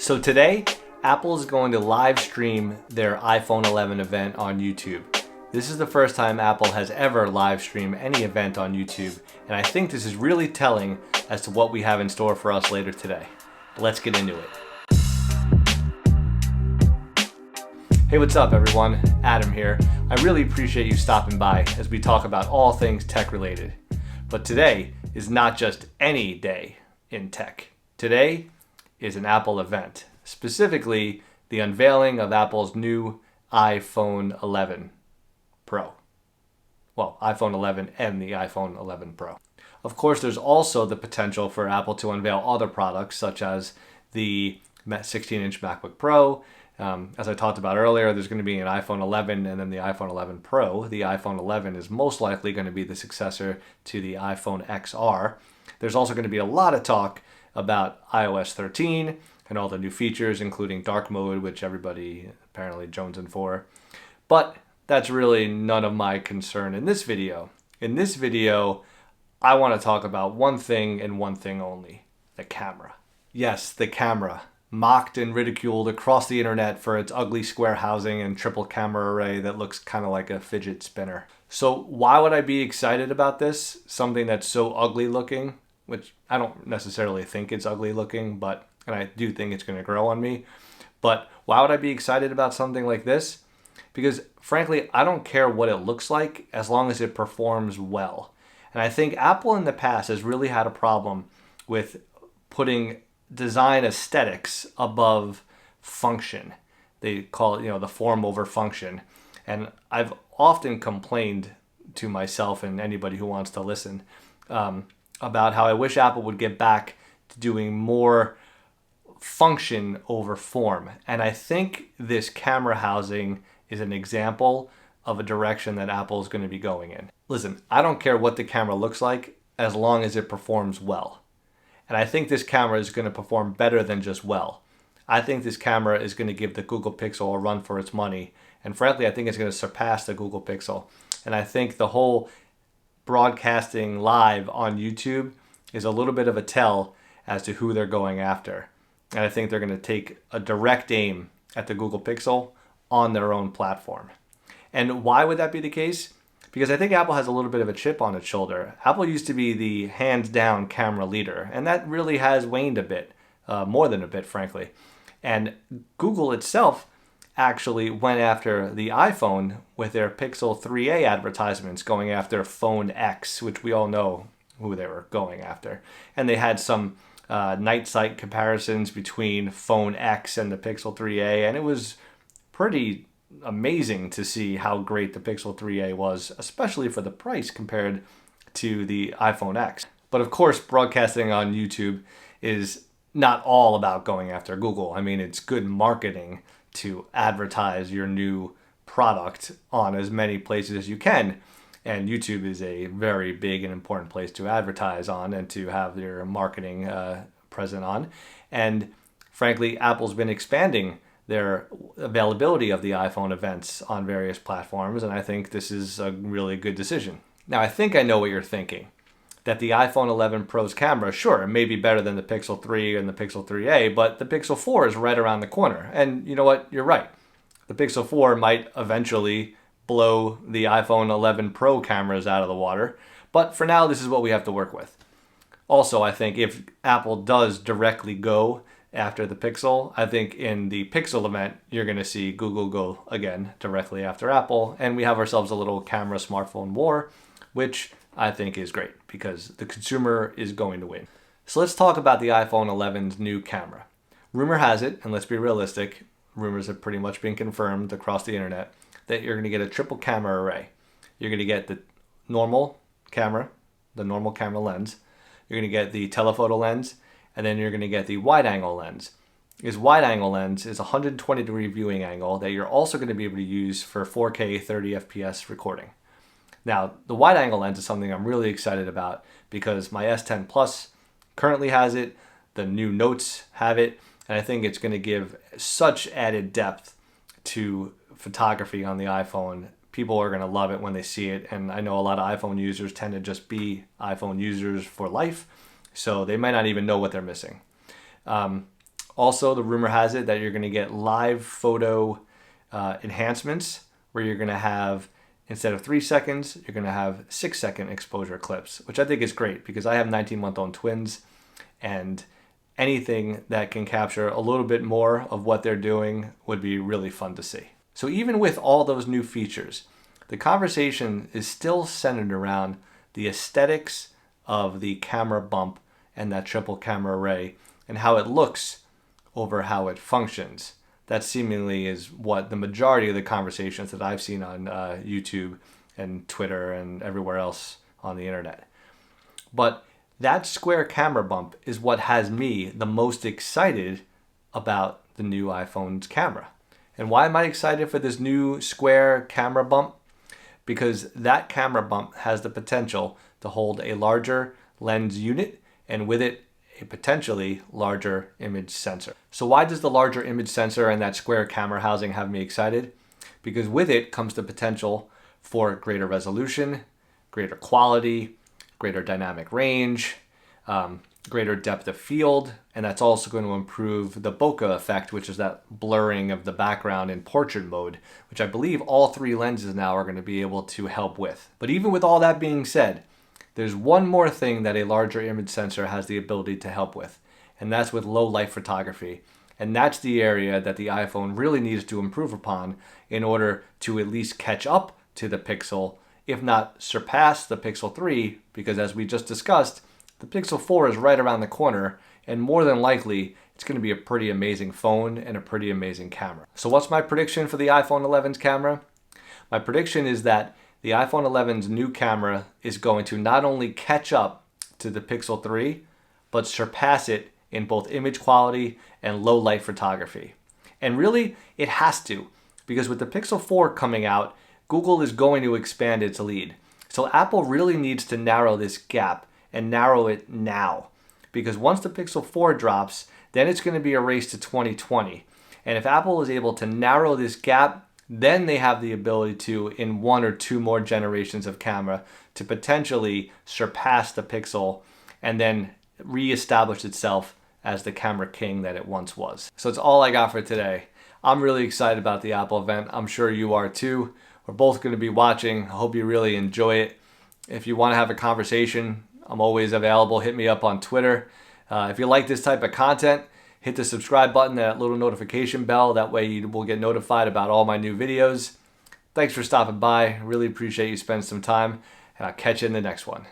So today, Apple is going to live stream their iPhone 11 event on YouTube. This is the first time Apple has ever live streamed any event on YouTube, and I think this is really telling as to what we have in store for us later today. Let's get into it. Hey, what's up everyone? Adam here. I really appreciate you stopping by as we talk about all things tech related. But today is not just any day in tech. Today is an Apple event, specifically the unveiling of Apple's new iPhone 11 Pro. Well, iPhone 11 and the iPhone 11 Pro. Of course, there's also the potential for Apple to unveil other products such as the 16-inch MacBook Pro. As I talked about earlier, there's going to be an iPhone 11 and then the iPhone 11 Pro. The iPhone 11 is most likely going to be the successor to the iPhone XR. There's also going to be a lot of talk about iOS 13 and all the new features, including dark mode, which everybody apparently jonesing for. But that's really none of my concern in this video. In this video, I want to talk about one thing and one thing only: the camera. Yes, the camera. Mocked and ridiculed across the internet for its ugly square housing and triple camera array that looks kind of like a fidget spinner. So why would I be excited about this? Something that's so ugly looking, which I don't necessarily think it's ugly looking, and I do think it's going to grow on me. But why would I be excited about something like this? Because frankly, I don't care what it looks like as long as it performs well. And I think Apple in the past has really had a problem with putting design aesthetics above function. They call it, the form over function. And I've often complained to myself and anybody who wants to listen about how I wish Apple would get back to doing more function over form. And I think this camera housing is an example of a direction that Apple is going to be going in. Listen, I don't care what the camera looks like as long as it performs well. And I think this camera is going to perform better than just well. I think this camera is going to give the Google Pixel a run for its money. And frankly, I think it's going to surpass the Google Pixel. And I think the whole broadcasting live on YouTube is a little bit of a tell as to who they're going after. And I think they're going to take a direct aim at the Google Pixel on their own platform. And why would that be the case? Because I think Apple has a little bit of a chip on its shoulder. Apple used to be the hands-down camera leader, and that really has waned a bit, more than a bit, frankly. And Google itself actually went after the iPhone with their Pixel 3a advertisements, going after Phone X, which we all know who they were going after. And they had some night sight comparisons between Phone X and the Pixel 3a, and it was pretty amazing to see how great the Pixel 3a was, especially for the price compared to the iPhone X. But of course, broadcasting on YouTube is not all about going after Google. I mean, it's good marketing to advertise your new product on as many places as you can. And YouTube is a very big and important place to advertise on and to have your marketing present on. And frankly, Apple's been expanding their availability of the iPhone events on various platforms, and I think this is a really good decision. Now, I think I know what you're thinking. That the iPhone 11 Pro's camera, sure, it may be better than the Pixel 3 and the Pixel 3a, but the Pixel 4 is right around the corner. And you know what? You're right. The Pixel 4 might eventually blow the iPhone 11 Pro cameras out of the water, but for now, this is what we have to work with. Also, I think if Apple does directly go after the Pixel, I think in the Pixel event, you're going to see Google go again directly after Apple, and we have ourselves a little camera smartphone war, which I think is great because the consumer is going to win. So let's talk about the iPhone 11's new camera. Rumor has it, and let's be realistic, rumors have pretty much been confirmed across the internet, that you're going to get a triple camera array. You're going to get the normal camera, the normal camera lens, you're going to get the telephoto lens, and then you're going to get the wide-angle lens. This wide-angle lens is a 120-degree viewing angle that you're also going to be able to use for 4K 30 FPS recording. Now, the wide-angle lens is something I'm really excited about because my S10 Plus currently has it, the new Notes have it, and I think it's going to give such added depth to photography on the iPhone. People are going to love it when they see it, and I know a lot of iPhone users tend to just be iPhone users for life, so they might not even know what they're missing. Also, the rumor has it that you're going to get live photo enhancements where you're going to have, instead of 3 seconds, you're going to have 6-second exposure clips, which I think is great because I have 19-month-old twins, and anything that can capture a little bit more of what they're doing would be really fun to see. So even with all those new features, the conversation is still centered around the aesthetics of the camera bump and that triple camera array and how it looks over how it functions. That seemingly is what the majority of the conversations that I've seen on YouTube and Twitter and everywhere else on the internet. But that square camera bump is what has me the most excited about the new iPhone's camera. And why am I excited for this new square camera bump? Because that camera bump has the potential to hold a larger lens unit and with it a potentially larger image sensor. So why does the larger image sensor and that square camera housing have me excited? Because with it comes the potential for greater resolution, greater quality, greater dynamic range, greater depth of field, and that's also going to improve the bokeh effect, which is that blurring of the background in portrait mode, which I believe all 3 lenses now are going to be able to help with. But even with all that being said, there's one more thing that a larger image sensor has the ability to help with, and that's with low light photography. And that's the area that the iPhone really needs to improve upon in order to at least catch up to the Pixel, if not surpass the Pixel 3, because as we just discussed, the Pixel 4 is right around the corner, and more than likely, it's going to be a pretty amazing phone and a pretty amazing camera. So what's my prediction for the iPhone 11's camera? My prediction is that the iPhone 11's new camera is going to not only catch up to the Pixel 3, but surpass it in both image quality and low light photography. And really, it has to, because with the Pixel 4 coming out, Google is going to expand its lead. So Apple really needs to narrow this gap and narrow it now. Because once the Pixel 4 drops, then it's going to be a race to 2020. And if Apple is able to narrow this gap, then they have the ability to, in 1 or 2 more generations of camera, to potentially surpass the Pixel and then reestablish itself as the camera king that it once was. So it's all I got for today. I'm really excited about the Apple event. I'm sure you are too. We're both going to be watching. I hope you really enjoy it. If you want to have a conversation, I'm always available. Hit me up on Twitter. If you like this type of content, hit the subscribe button, that little notification bell. That way you will get notified about all my new videos. Thanks for stopping by. Really appreciate you spending some time, and I'll catch you in the next one.